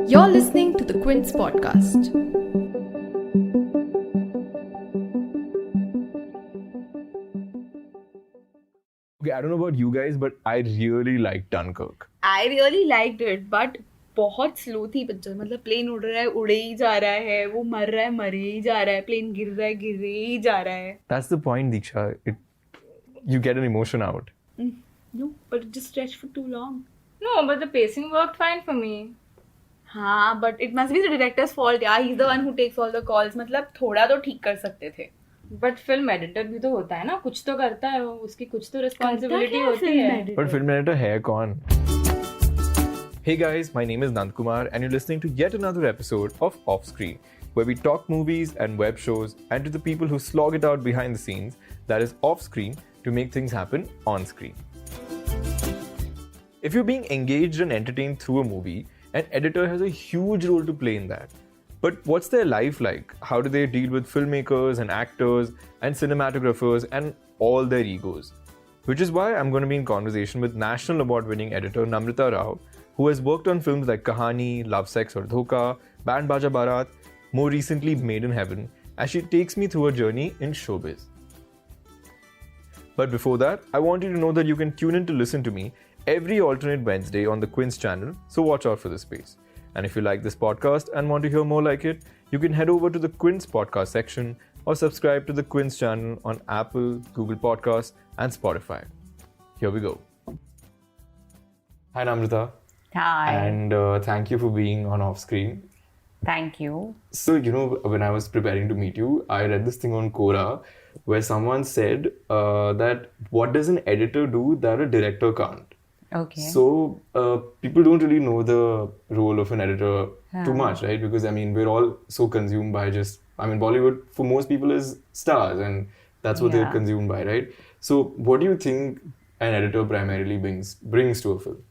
You're listening to the Quint's podcast. Okay, I don't know about you guys, but I really like Dunkirk. I really liked it, but बहुत slow थी picture. मतलब plane उड़ रहा है, उड़े ही जा रहा है, वो मर रहा है, मरे ही जा रहा है, प्लेन गिर रहा है, गिरे ही जा रहा है. That's the point, Diksha. You get an emotion out. No, but it just stretched for too long. No, but the pacing worked fine for me. हाँ, but it must be the director's fault. Yeah, he's the one who takes all the calls. मतलब थोड़ा तो ठीक कर सकते थे. But film editor भी तो होता है ना, कुछ तो करता है वो, उसकी कुछ तो रिस्पॉन्सिबिलिटी होती है. But film editor hai kaun? Hey guys, my name is Nandkumar and you're listening to yet another episode of OffScreen, where we talk movies and web shows and to the people who slog it out behind the scenes, that is off-screen, to make things happen on screen. If you're being engaged and entertained through a movie, an editor has a huge role to play in that. But what's their life like? How do they deal with filmmakers and actors and cinematographers and all their egos? Which is why I'm going to be in conversation with National Award-winning editor Namrata Rao, who has worked on films like Kahaani, Love, Sex Aur Dhokha, and Baaja Baaraat, more recently Made in Heaven, as she takes me through a journey in showbiz. But before that, I want you to know that you can tune in to listen to me every alternate Wednesday on the Quint's channel, so watch out for the space. And if you like this podcast and want to hear more like it, you can head over to the Quint's podcast section or subscribe to the Quint's channel on Apple, Google Podcasts, and Spotify. Here we go. Hi, Namrata. Hi. And thank you for being on Offscreen. Thank you. So, when I was preparing to meet you, I read this thing on Quora where someone said that what does an editor do that a director can't? Okay. So, people don't really know the role of an editor too much, right? Because, we're all so consumed by Bollywood for most people is stars and that's what they're consumed by, right? So, what do you think an editor primarily brings to a film?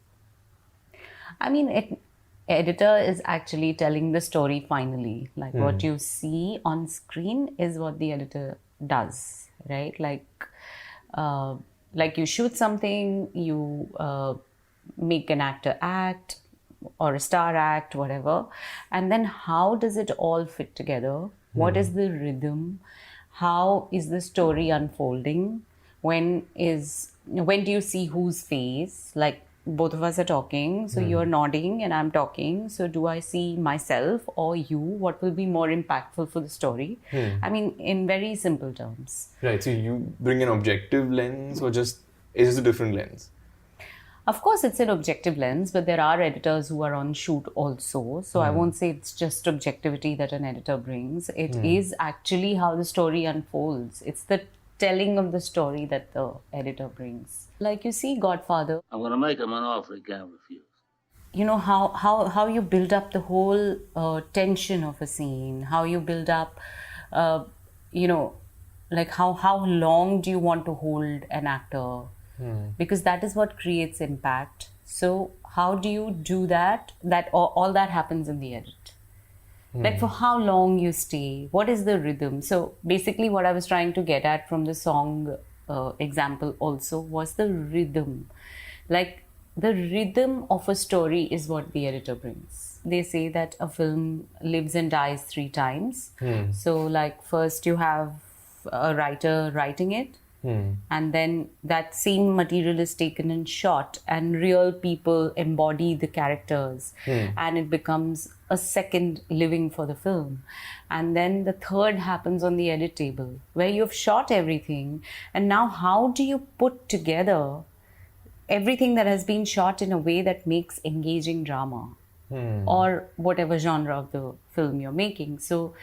Editor is actually telling the story finally. Like what you see on screen is what the editor does, right? Like you shoot something, you make an actor act or a star act, whatever. And then how does it all fit together? What is the rhythm? How is the story unfolding? When do you see whose face? Like both of us are talking, so you're nodding and I'm talking. So do I see myself or you? What will be more impactful for the story? In very simple terms. Right, so you bring an objective lens or is it a different lens? Of course, it's an objective lens, but there are editors who are on shoot also. So I won't say it's just objectivity that an editor brings. It is actually how the story unfolds. It's the telling of the story that the editor brings. Like you see Godfather. I'm going to make him an offer he can't refuse. You know, how you build up the whole tension of a scene, how you build up, like how long do you want to hold an actor? Because that is what creates impact. So how do you do that? All that happens in the edit. Like for how long you stay, what is the rhythm? So basically what I was trying to get at from the song example also was the rhythm. Like the rhythm of a story is what the editor brings. They say that a film lives and dies 3 times. So like first you have a writer writing it, and then that same material is taken and shot and real people embody the characters and it becomes a second living for the film. And then the third happens on the edit table where you've shot everything, and now how do you put together everything that has been shot in a way that makes engaging drama or whatever genre of the film you're making. So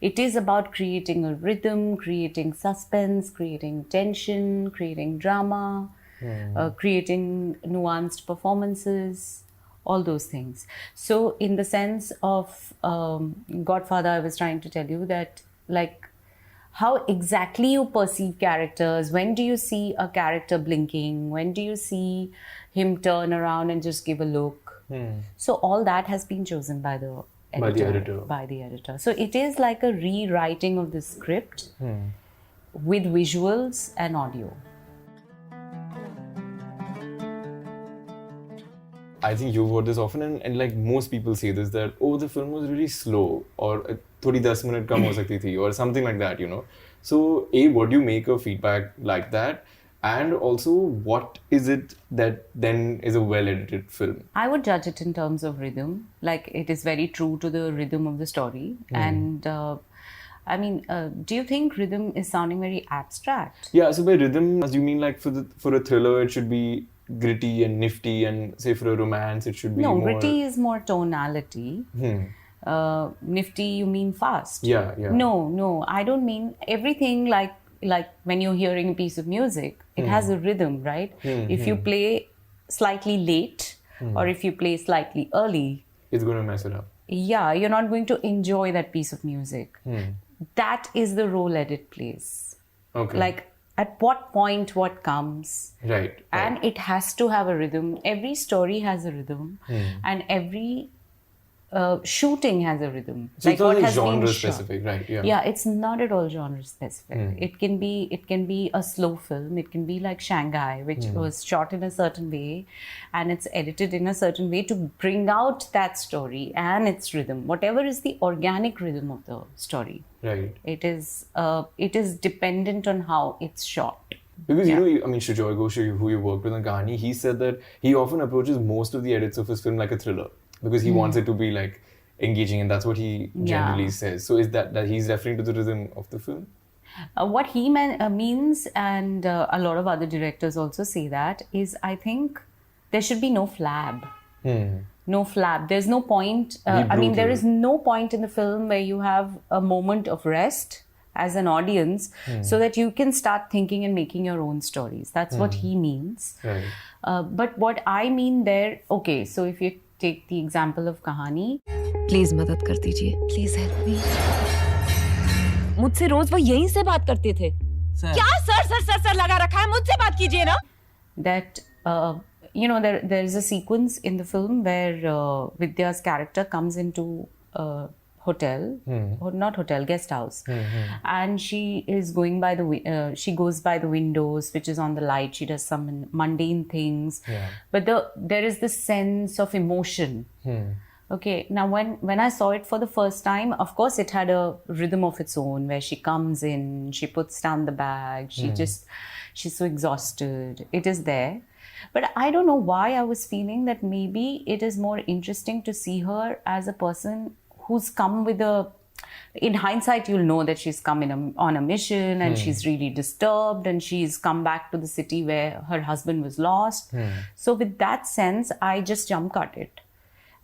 it is about creating a rhythm, creating suspense, creating tension, creating drama, creating nuanced performances, all those things. So in the sense of Godfather, I was trying to tell you that like how exactly you perceive characters. When do you see a character blinking? When do you see him turn around and just give a look? So all that has been chosen by the editor. So it is like a rewriting of the script with visuals and audio. I think you've heard this often, and like most people say this, that the film was really slow, or thodi 10 minute kam ho sakti thi, or something like that, you know. So what do you make of feedback like that? And also, what is it that then is a well-edited film? I would judge it in terms of rhythm. Like, it is very true to the rhythm of the story. And I mean, do you think rhythm is sounding very abstract? Yeah, so by rhythm, do you mean like for a thriller, it should be gritty and nifty, and say for a romance, it should be more... Gritty is more tonality. Nifty, you mean fast? Yeah. No, I don't mean everything like when you're hearing a piece of music, it has a rhythm, right? If you play slightly late or if you play slightly early, it's going to mess it up. Yeah, you're not going to enjoy that piece of music. That is the role edit plays. Okay. Like, at what point what comes. Right. And it has to have a rhythm. Every story has a rhythm. And every shooting has a rhythm. So like it's not what has genre been specific, shot. right? Yeah. Yeah, it's not at all genre specific. It can be a slow film. It can be like Shanghai, which was shot in a certain way and it's edited in a certain way to bring out that story and its rhythm. Whatever is the organic rhythm of the story. Right. It is dependent on how it's shot. Because, you know, I mean, Sujoy Ghosh, who you worked with on Kahaani, he said that he often approaches most of the edits of his film like a thriller. Because he wants it to be like engaging, and that's what he generally says. So is that he's referring to the rhythm of the film? What he means, and a lot of other directors also say that, is I think there should be no flab. No flab. There's no point. There is no point in the film where you have a moment of rest as an audience so that you can start thinking and making your own stories. That's what he means. Right. But what I mean there, okay, so if you take the example of Kahaani. Please मदद कर दीजिए, please help me. मुझसे रोज वो यहीं से बात करते थे। क्या सर लगा रखा है, मुझसे बात कीजिए ना। That there is a sequence in the film where Vidya's character comes into a hotel, or not hotel, guest house, and she is going by she goes by the windows, which is on the light. She does some mundane things, but there is this sense of emotion. Okay, now when I saw it for the first time, of course it had a rhythm of its own, where she comes in, she puts down the bag, she's so exhausted. It is there. But I don't know why I was feeling that maybe it is more interesting to see her as a person who's come with in hindsight, you'll know that she's come on a mission and she's really disturbed and she's come back to the city where her husband was lost. So with that sense, I just jump cut it.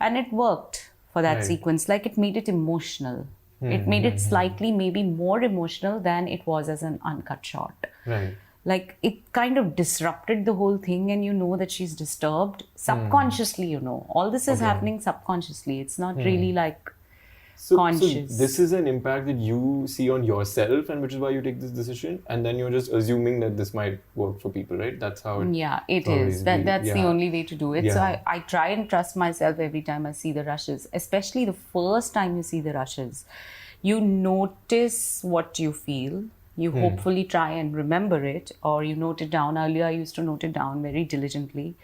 And it worked for that sequence. Like, it made it emotional. It made it slightly maybe more emotional than it was as an uncut shot. Right. Like, it kind of disrupted the whole thing, and you know that she's disturbed. Subconsciously, you know. All this is happening subconsciously. It's not really like conscious. So this is an impact that you see on yourself, and which is why you take this decision, and then you're just assuming that this might work for people, right? That's how it... Yeah, it is. That's the only way to do it. So I try and trust myself every time I see the rushes, especially the first time you see the rushes. You notice what you feel. You hopefully try and remember it, or you note it down. Earlier, I used to note it down very diligently.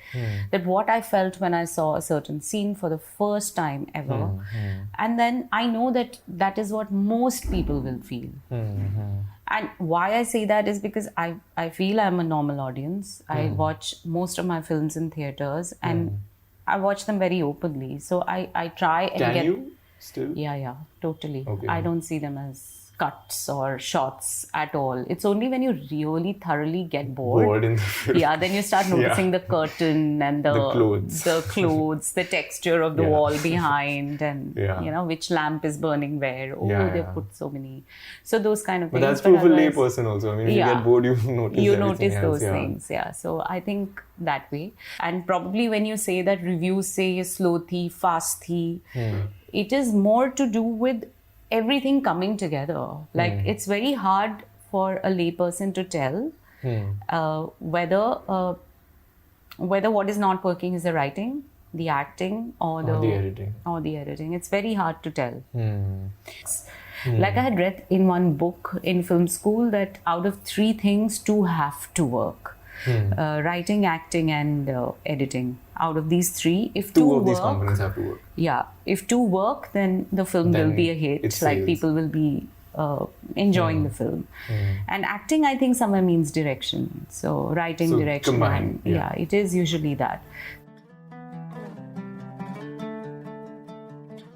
That what I felt when I saw a certain scene for the first time ever. And then I know that is what most people will feel. And why I say that is because I feel I'm a normal audience. I watch most of my films in theatres and I watch them very openly. So I try and Can you still? Yeah, totally. Okay. I don't see them as cuts or shots at all. It's only when you really thoroughly get bored in the film. Yeah, then you start noticing the curtain and the clothes, the texture of the wall behind, and which lamp is burning where. They've put so many. So those kind of things. But that's true for lay person also. I mean, if you get bored, you notice those things. Yeah. So I think that way. And probably when you say that reviews say slow thi, fast thi, it is more to do with everything coming together. Like, it's very hard for a layperson to tell whether what is not working is the writing, the acting, or the editing. It's very hard to tell. Like I had read in one book in film school that out of 3 things, 2 have to work. Writing, acting, and editing. Out of these three, if Two two of these work, components have to work. yeah, if two work, then the film Then will be a hit. it Like sails. people will be enjoying the film. And acting, I think, somewhere means direction. So writing, So direction, combined, and, yeah. it is usually that.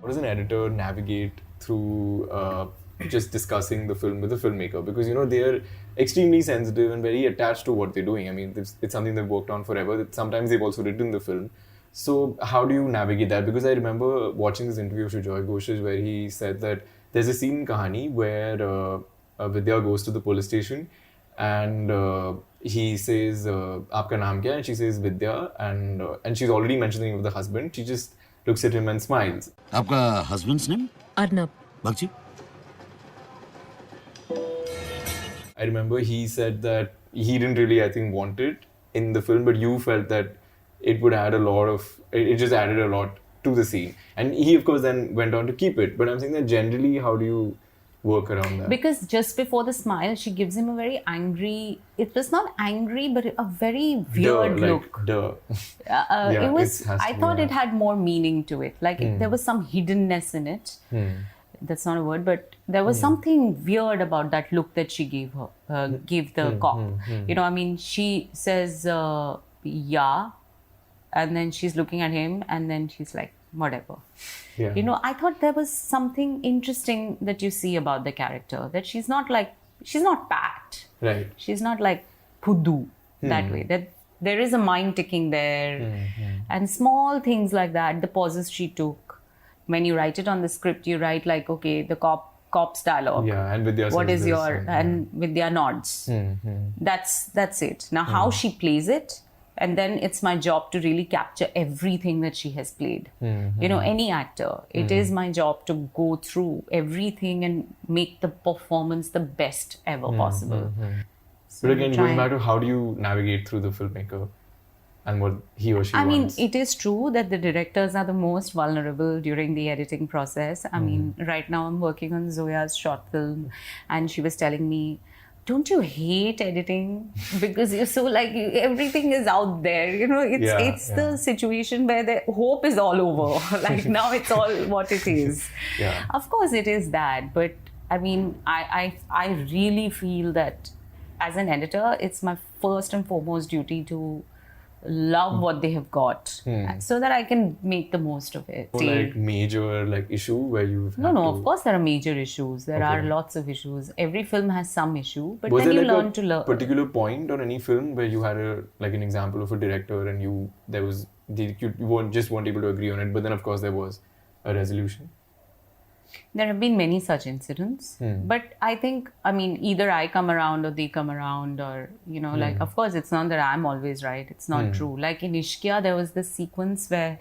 How does an editor navigate through just discussing the film with the filmmaker? Because, you know, they're extremely sensitive and very attached to what they're doing. I mean, it's something they've worked on forever. Sometimes they've also written the film. So how do you navigate that? Because I remember watching this interview of Sujoy Ghosh's where he said that there's a scene in Kahaani where Vidya goes to the police station and he says, "Aapka naam kya?" And she says, "Vidya." And she's already mentioned the name of the husband. She just looks at him and smiles. आपका husband's name? Arnab Bagchi? I remember he said that he didn't really, I think, want it in the film, but you felt that it would add it just added a lot to the scene. And he, of course, then went on to keep it. But I'm saying that generally, how do you work around that? Because just before the smile, she gives him a very angry, it was not angry, but a very weird look. Duh. It was, has to I be, thought yeah. it had more meaning to it. Like there was some hiddenness in it. That's not a word, but there was something weird about that look that she gave the cop. You know, I mean, she says, yeah, and then she's looking at him, and then she's like, whatever. Yeah. You know, I thought there was something interesting that you see about the character, that she's not pat. Right. She's not like Pudu that way. That there is a mind ticking there, and small things like that. The pauses she took. When you write it on the script, you write like, okay, the cop's dialogue. Yeah, and Vidya what says is this your and Vidya nods. That's it. Now, how she plays it, and then it's my job to really capture everything that she has played. You know, any actor, it is my job to go through everything and make the performance the best ever possible. So But again, going back to how do you navigate through the filmmaker and what he or she wants? It is true that the directors are the most vulnerable during the editing process. I mean, right now I'm working on Zoya's short film, and she was telling me, don't you hate editing? Because you're so like, everything is out there. You know, it's the situation where the hope is all over. Like now it's all what it is. Yeah. Of course it is that. But I mean, I really feel that as an editor, it's my first and foremost duty to love what they have got so that I can make the most of it. Or like major issue where you've had No, to... of course there are major issues. There are lots of issues. Every film has some issue, but Was then there you learn to learn. particular point on any film where you had an example of a director and you weren't able to agree on it, but then of course there was a resolution? There have been many such incidents, but I think, I mean, either I come around or they come around, or, you know, like, of course, it's not that I'm always right. It's not true. Like in Ishqiya, there was this sequence where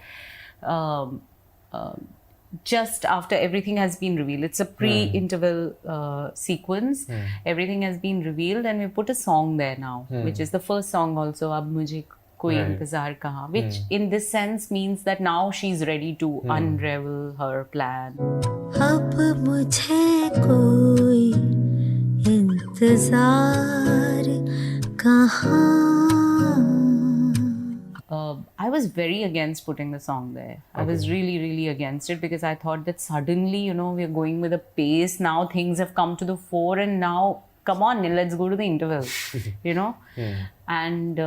just after everything has been revealed, it's a pre-interval sequence, everything has been revealed, and we put a song there now, which is the first song also, Ab Mujhe Koi Intezar Kahan, which in this sense means that now she's ready to unravel her plan. अब मुझे कोई इंतजार कहाँ. I was very against putting the song there. I was really, really against it because I thought that suddenly, you know, we're going with a pace. Now things have come to the fore, and now, come on, let's go to the interval, you know. And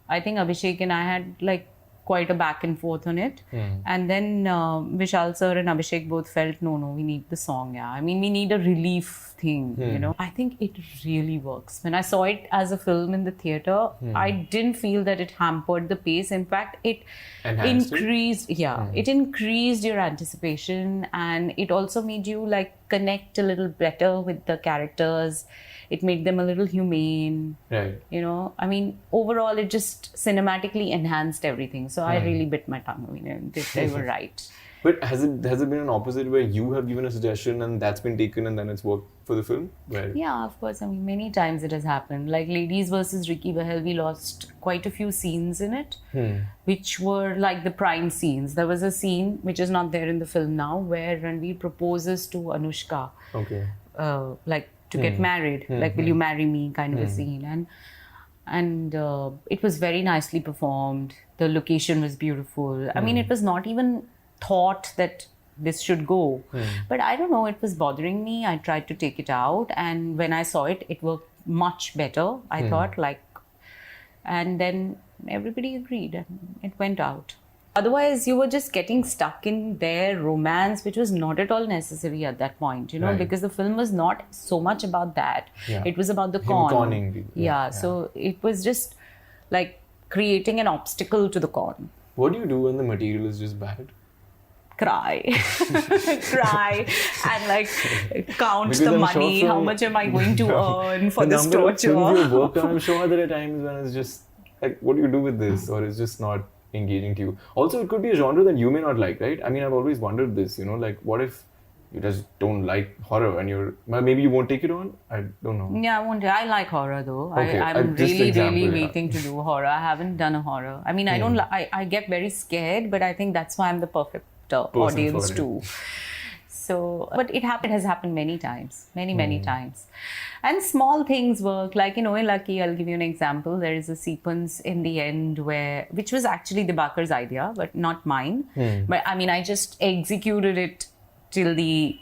I think Abhishek and I had like quite a back and forth on it. And then Vishal sir and Abhishek both felt, no, we need the song. Yeah, I mean, we need a relief thing, you know. I think it really works. When I saw it as a film in the theatre, I didn't feel that it hampered the pace. In fact, it increased, it increased your anticipation, and it also made you like connect a little better with the characters. It made them a little humane. Right. You know, I mean, overall, it just cinematically enhanced everything. So I really bit my tongue. I mean, they were right. But has it been an opposite where you have given a suggestion and that's been taken and then it's worked for the film? Where... Yeah, of course. I mean, many times it has happened. Like Ladies versus Ricky Bahel, we lost quite a few scenes in it, which were like the prime scenes. There was a scene, which is not there in the film now, where Ranveer proposes to Anushka. Okay. To get married, like, will you marry me, kind of a scene. And it was very nicely performed. The location was beautiful. I mean, it was not even thought that this should go. But I don't know, it was bothering me. I tried to take it out. And when I saw it, it worked much better, I thought. And then everybody agreed and it went out. Otherwise, you were just getting stuck in their romance, which was not at all necessary at that point, you know, because the film was not so much about that. Yeah. It was about the con. Conning people. Yeah, so it was just like creating an obstacle to the con. What do you do when the material is just bad? Cry. Cry and like count Because the I'm money. sure How much am I going to earn for this torture? The number of films you work on, torture? I'm sure there are times when it's just like, what do you do with this? Or it's just not engaging to you. Also, it could be a genre that you may not like, right? I mean, I've always wondered this, you know, like what if you just don't like horror and maybe you won't take it on? I don't know. Yeah, I won't. I like horror though. Okay, I'm really waiting to do horror. I haven't done a horror. I mean, I get very scared, but I think that's why I'm the perfect audience too. So, but it has happened many times, many times. And small things work. Like, you know, in Lucky, I'll give you an example. There is a sequence in the end which was actually Dibakar's idea, but not mine. But I mean, I just executed it till the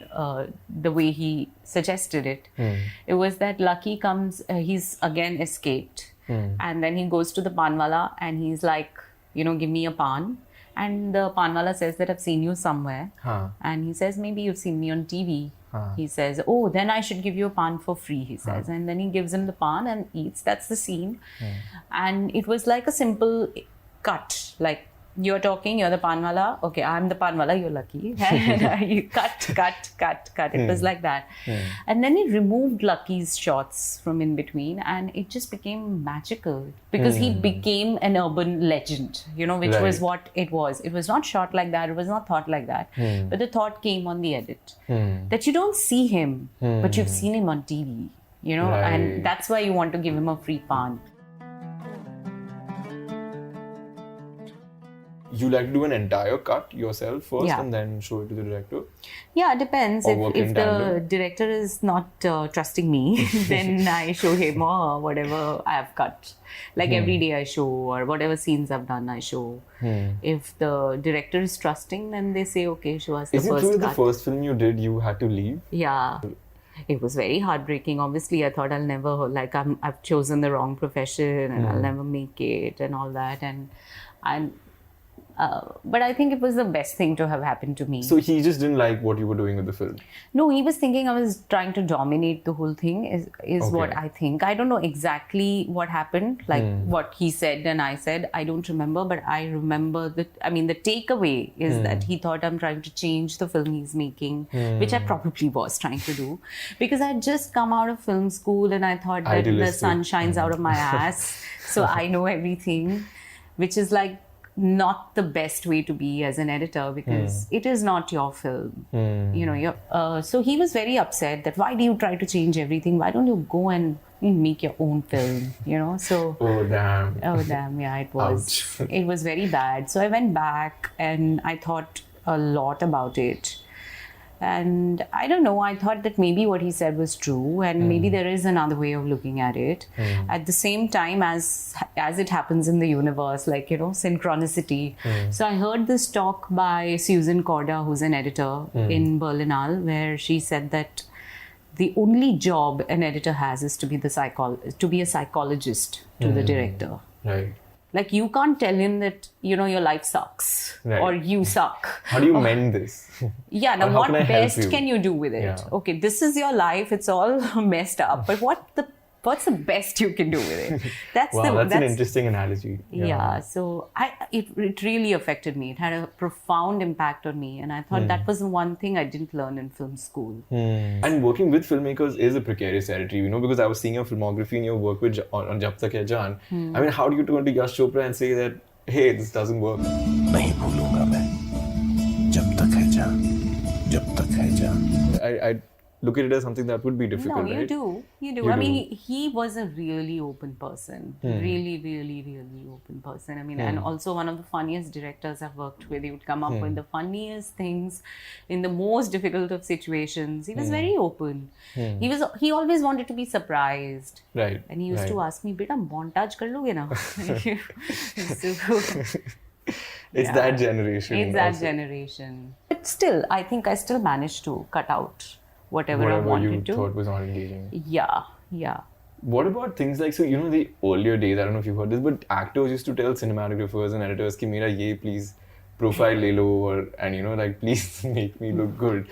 way he suggested it. It was that Lucky comes, he's again escaped. And then he goes to the panwala and he's like, you know, give me a pan. And the panwala says that I've seen you somewhere. And he says, maybe you've seen me on TV. He says, oh, then I should give you a pan for free, he says. And then he gives him the pan and eats. That's the scene. And it was like a simple cut. Like, you're talking, you're the panwala. Okay, I'm the panwala, you're Lucky. And you cut. It was like that. And then he removed Lucky's shots from in between and it just became magical because he became an urban legend, you know, which was what it was. It was not shot like that. It was not thought like that. But the thought came on the edit that you don't see him, but you've seen him on TV, you know, and that's why you want to give him a free pan. You like to do an entire cut yourself first and then show it to the director? Yeah, it depends. If the director is not trusting me, then I show him or whatever I have cut. Like every day I show or whatever scenes I've done, I show. If the director is trusting, then they say, okay, show us the first cut. Is it true the first film you did, you had to leave? Yeah. It was very heartbreaking. Obviously, I thought I'll never, like I've chosen the wrong profession and I'll never make it and all that. But I think it was the best thing to have happened to me. So he just didn't like what you were doing with the film? No, he was thinking I was trying to dominate the whole thing is what I think. I don't know exactly what happened, like what he said and I said. I don't remember, but I remember the takeaway is that he thought I'm trying to change the film he's making, which I probably was trying to do. Because I had just come out of film school and I thought that the sun shines out of my ass. So I know everything, which is like not the best way to be as an editor because it is not your film. You know, so he was very upset that why do you try to change everything? Why don't you go and make your own film? You know, so oh damn, yeah, it was it was very bad. So I went back and I thought a lot about it. And I don't know, I thought that maybe what he said was true and maybe there is another way of looking at it. At the same time as it happens in the universe, like, you know, synchronicity. So I heard this talk by Susan Corda, who's an editor in Berlinale, where she said that the only job an editor has is to be a psychologist to the director. Right. Like, you can't tell him that, you know, your life sucks or you suck. How do you mend this? Yeah, now what best can you do with it? Yeah. Okay, this is your life. It's all messed up. But what's the best you can do with it? That's an interesting analogy. Yeah, so it really affected me. It had a profound impact on me. And I thought that was the one thing I didn't learn in film school. And working with filmmakers is a precarious territory, you know, because I was seeing your filmography and your work with on Jab Tak Hai Jaan. I mean, how do you turn to Yash Chopra and say that, hey, this doesn't work? नहीं भूलूंगा मैं जब तक है जान जब तक है जान. I look at it as something that would be difficult, No, you right? do. You do. You I do. mean, he was a really open person. Really, really, really open person. I mean, and also one of the funniest directors I've worked with. He would come up with the funniest things in the most difficult of situations. He was very open. He always wanted to be surprised. Right. And he used to ask me, "Beta, montage kar loge na?" It's that generation. It's that also. generation. But still, I think I still managed to cut out whatever I wanted you to. thought was not engaging. Yeah. What about things like, so you know, the earlier days, I don't know if you've heard this, but actors used to tell cinematographers and editors ki mera ye please profile le lo, or, and you know, like, please make me look good.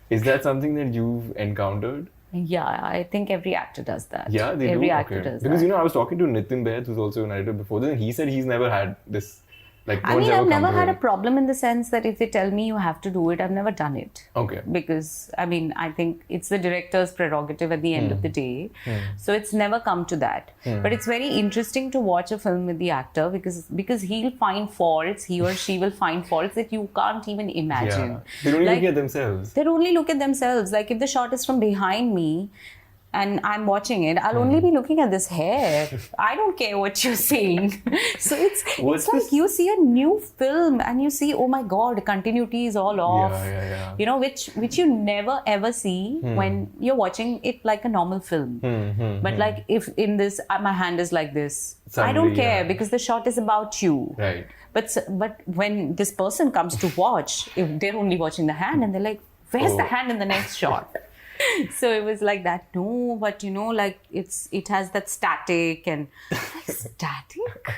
Is that something that you've encountered? Yeah, I think every actor does that. Yeah, they every do? actor Okay. does Because, that. you know, I was talking to Nitin Baid, who's also an editor before this, and he said he's never had this, like, no I one's mean, ever I've come never to had a him. problem in the sense that if they tell me you have to do it, I've never done it. Okay. Because, I mean, I think it's the director's prerogative at the end of the day. So it's never come to that. But it's very interesting to watch a film with the actor because he'll find faults, he or she will find faults that you can't even imagine. Yeah. They don't even Like, look at themselves. They only look at themselves. Like if the shot is from behind me and I'm watching it, I'll only be looking at this hair. I don't care what you're saying. So it's What's like this- you see a new film and you see, oh my God, continuity is all off. Yeah. You know, which you never ever see when you're watching it like a normal film. But like if in this, my hand is like this, I don't Suddenly, care yeah. because the shot is about you. Right. But when this person comes to watch, if they're only watching the hand and they're like, where's the hand in the next shot? So it was like that. No, but you know, like it has that static and like, static.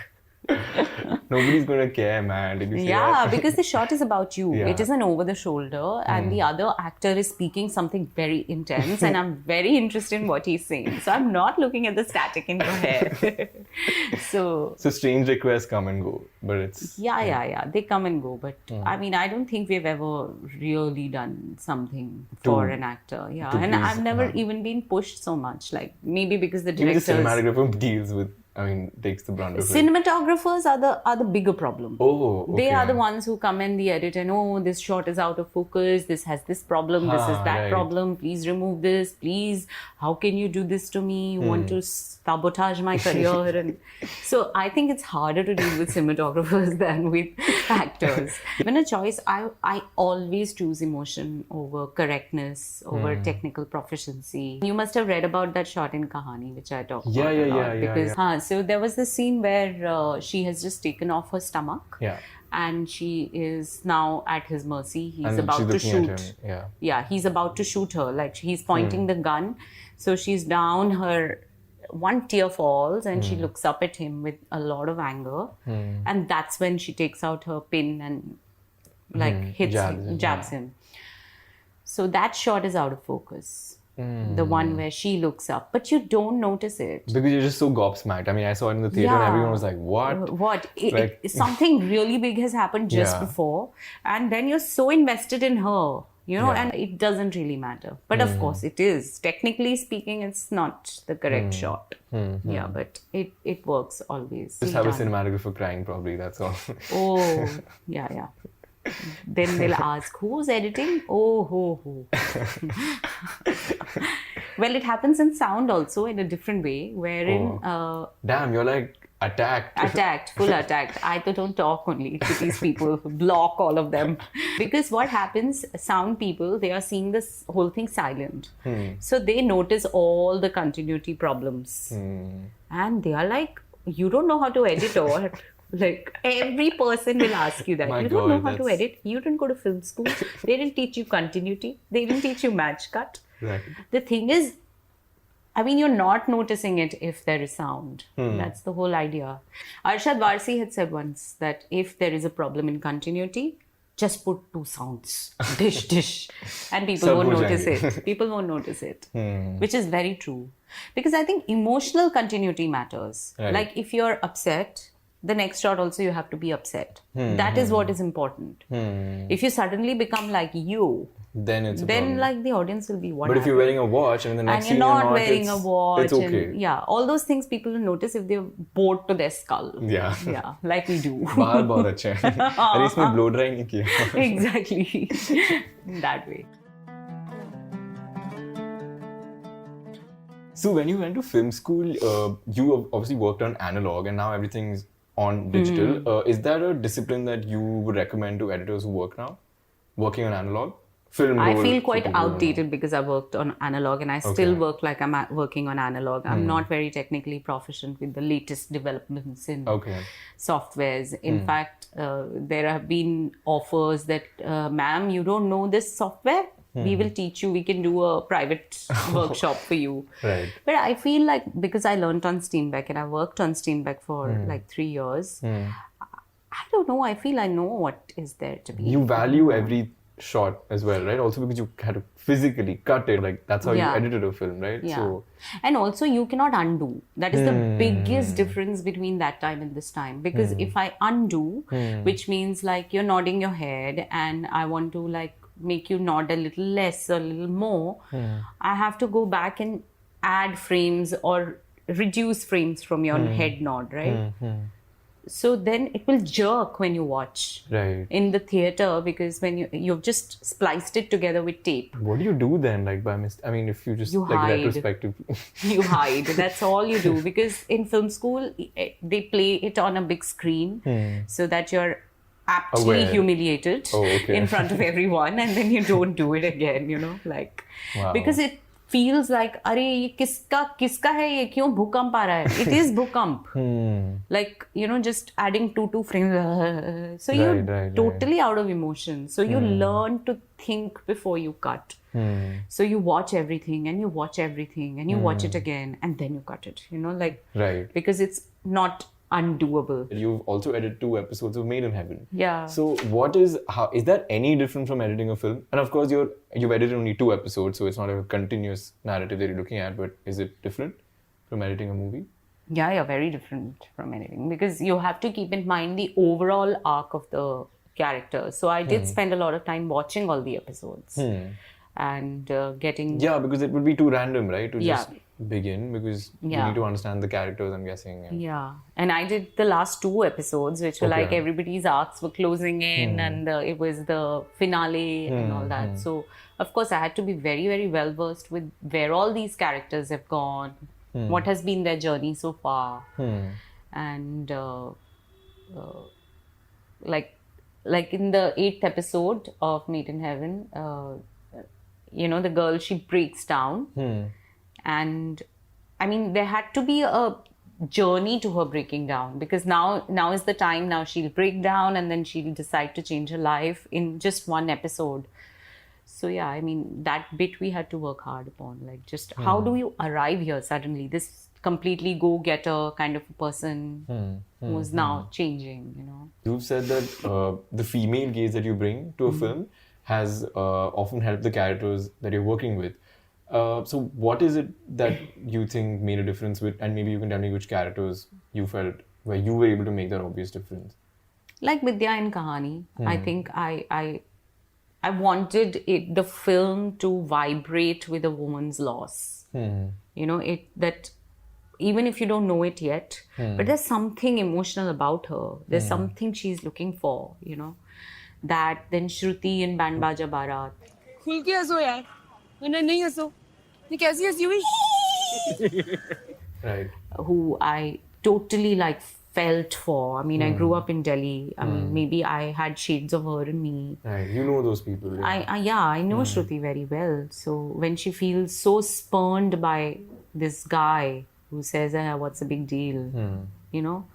Nobody's gonna care, man. Did you see Yeah, that? because the shot is about you. Yeah. It isn't over the shoulder, and the other actor is speaking something very intense, and I'm very interested in what he's saying. So I'm not looking at the static in your hair. So So strange requests come and go, but it's yeah, they come and go. But I mean, I don't think we've ever really done something for an actor. Yeah, to and please, I've never even been pushed so much. Like maybe because the even the directors, cinematographer deals with. I mean, takes the brunt of it. cinematographers are the bigger problem. Oh, okay. They are the ones who come and the edit and this shot is out of focus, this has this problem, this is that right. problem, please remove this, please, how can you do this to me, you want to sabotage my career. And so I think it's harder to deal with cinematographers than with actors. Given a choice, I always choose emotion over correctness, over technical proficiency. You must have read about that shot in Kahaani, which I talk about a lot. Because so there was this scene where she has just taken off her stomach. Yeah. And she is now at his mercy. He's And about she's to looking at shoot. him, Yeah, he's about to shoot her. Like he's pointing the gun. So she's down, her one tear falls and she looks up at him with a lot of anger. And that's when she takes out her pin and like hits him, jabs him. So that shot is out of focus. The one where she looks up, but you don't notice it. Because you're just so gobsmacked. I mean, I saw it in the theater and everyone was like, what? What? Like- Something really big has happened just Yeah. before, and then you're so invested in her, you know, Yeah. and it doesn't really matter. But of course, it is. Technically speaking, it's not the correct shot. Yeah, but it works always. Just have a Done. cinematographer crying, probably. That's all. Oh, yeah. Then they'll ask, who's editing? Oh, ho. Well, it happens in sound also in a different way, wherein Damn, you're like attacked. full attacked. I don't talk only to these people, block all of them. Because what happens, sound people, they are seeing this whole thing silent. So they notice all the continuity problems. And they are like, you don't know how to edit or... Like every person will ask you that. My You don't know God, how to that's- edit. You didn't go to film school. They didn't teach you continuity. They didn't teach you match cut. Right. The thing is, I mean, you're not noticing it if there is sound. That's the whole idea. Arshad Varsi had said once that if there is a problem in continuity, just put two sounds. Dish, dish. And people Sab won't ho notice jayenge. it. People won't notice it. Which is very true. Because I think emotional continuity matters. Right. Like if you're upset, the next shot also you have to be upset. That is what is important. If you suddenly become like you, Then it's a then problem. like the audience will be what But if you're happened? wearing a watch and in the next And you're scene not you're wearing a watch, it's okay. and yeah, all those things people will notice if they're bored to their skull. Yeah. Yeah, like we do. बाहर बहुत अच्छे हैं अरे इसमें blow dry नहीं किया Exactly. In that way. So when you went to film school, you obviously worked on analog, and now everything's on digital. Is that a discipline that you would recommend to editors who work now, working on analog? Film I role feel for quite people who don't know. outdated because I worked on analog, and I still work like I'm working on analog. I'm not very technically proficient with the latest developments in softwares. In fact, there have been offers that, ma'am, you don't know this software? We will teach you. We can do a private workshop for you. Right. But I feel like because I learned on Steenbeck and I worked on Steenbeck for like 3 years, I don't know. I feel I know what is there to be. You value every shot as well, right? Also because you had to physically cut it. Like that's how you edited a film, right? Yeah. So, and also you cannot undo. That is the biggest difference between that time and this time. Because if I undo, which means like you're nodding your head and I want to like make you nod a little less or a little more, I have to go back and add frames or reduce frames from your head nod, right? So then it will jerk when you watch in the theater, because when you've just spliced it together with tape. what do you do then? Like by I mean, if you just You like hide. retrospective. You hide. That's all you do, because in film school they play it on a big screen so that you're aptly Aware. humiliated in front of everyone, and then you don't do it again, you know, like because it feels like, अरे ये किसका है, ये क्यों भूकंप आ रहा है? It is भूकंप. Like, you know, just adding two frames. So you're totally out of emotion. So you learn to think before you cut. So you watch everything and you watch everything and you watch it again and then you cut it, you know, like, because it's not undoable. You've also edited 2 episodes of Made in Heaven. Yeah. So how is that any different from editing a film? And of course you've edited only 2 episodes, so it's not a continuous narrative that you're looking at, but is it different from editing a movie? Yeah, very different from anything, because you have to keep in mind the overall arc of the character. So I did spend a lot of time watching all the episodes and getting... Yeah, because it would be too random, right? To just begin, because you need to understand the characters, I'm guessing. Yeah. And I did the last 2 episodes, which were like everybody's arcs were closing in and it was the finale and all that. So, of course, I had to be very, very well versed with where all these characters have gone, what has been their journey so far. And like in the 8th episode of Made in Heaven, you know, the girl, she breaks down. And I mean, there had to be a journey to her breaking down, because now is the time. Now she'll break down and then she'll decide to change her life in just 1 episode. So yeah, I mean, that bit we had to work hard upon. Like, just how do you arrive here suddenly? This completely go-getter kind of a person who's now changing, you know. You've said that the female gaze that you bring to a film has often helped the characters that you're working with. So what is it that you think made a difference with, and maybe you can tell me which characters you felt where you were able to make that obvious difference? Like Vidya in Kahaani, I think I wanted the film to vibrate with a woman's loss. You know, that even if you don't know it yet, but there's something emotional about her. There's something she's looking for, you know. That, then Shruti in Baaja Baaraat. खुल के हंसो यार, वरना नहीं हंसो. ये कैसी हंसी हुई? Right. Who I totally like felt for. I mean, I grew up in Delhi. I mean, maybe I had shades of her in me. Right. You know those people. Yeah. I know Shruti very well. So when she feels so spurned by this guy who says, what's the big deal? You know?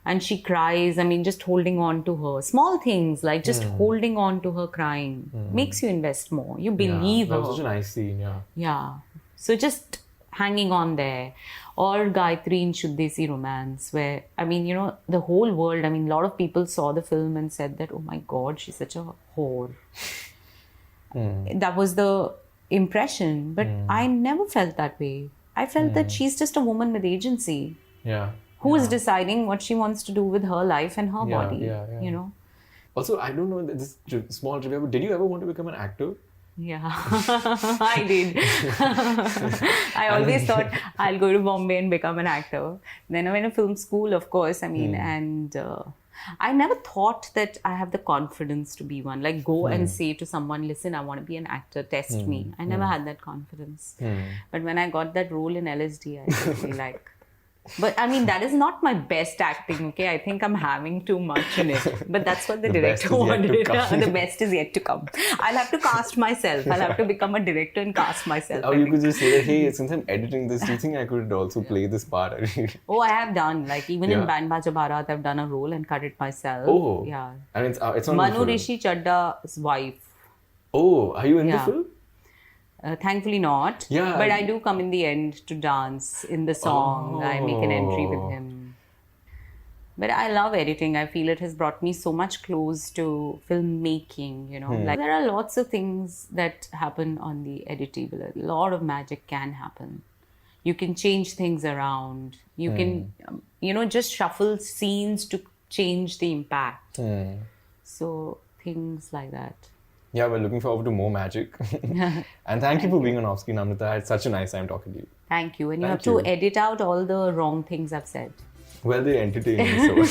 And she cries. I mean, just holding on to her. Small things like just holding on to her crying makes you invest more. You believe her. That was such a nice scene, yeah. Yeah. So just hanging on there. Or Gayatri in Shuddesi Romance, where, I mean, you know, the whole world, I mean, a lot of people saw the film and said that, oh my God, she's such a whore. That was the impression. But I never felt that way. I felt that she's just a woman with agency. Yeah. Who is deciding what she wants to do with her life and her body, you know? Also, I don't know, this small trivia, but did you ever want to become an actor? Yeah, I did. I always thought I'll go to Bombay and become an actor. Then I went to film school, of course, I mean, and I never thought that I have the confidence to be one. Like go and say to someone, listen, I want to be an actor, test me. I never had that confidence. But when I got that role in LSD, I feel like... But I mean, that is not my best acting, okay? I think I'm having too much in it. But that's what the director wanted. The best is yet to come. I'll have to cast myself. I'll have to become a director and cast myself. Or you could just say that, hey, since I'm editing this, do you think I could also play this part? Oh, I have done. Like even in Baaja Baaraat, I've done a role and cut it myself. Oh. Yeah. And it's on Manu Rishi Chadda's wife. Oh, are you in the film? Thankfully not. Yeah. But I do come in the end to dance in the song. I make an entry with him. But I love editing. I feel it has brought me so much close to filmmaking, you know. Like there are lots of things that happen on the edit table. A lot of magic can happen. You can change things around. You can, just shuffle scenes to change the impact. So things like that. Yeah, we're looking forward to more magic. And thank you for being on OffScreen, Namrata. I had such a nice time talking to you. Thank you. And you have to edit out all the wrong things I've said. Well, they're entertaining, so.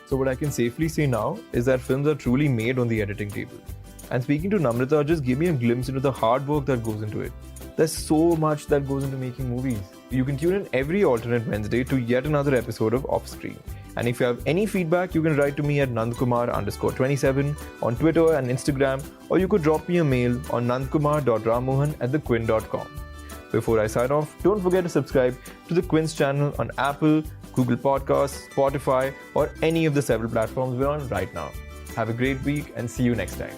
So what I can safely say now is that films are truly made on the editing table. And speaking to Namrata just gave me a glimpse into the hard work that goes into it. There's so much that goes into making movies. You can tune in every alternate Wednesday to yet another episode of OffScreen. And if you have any feedback, you can write to me at nandkumar_27 on Twitter and Instagram, or you could drop me a mail on nandkumar.ramohan@thequint.com. Before I sign off, don't forget to subscribe to the Quint's channel on Apple, Google Podcasts, Spotify, or any of the several platforms we're on right now. Have a great week and see you next time.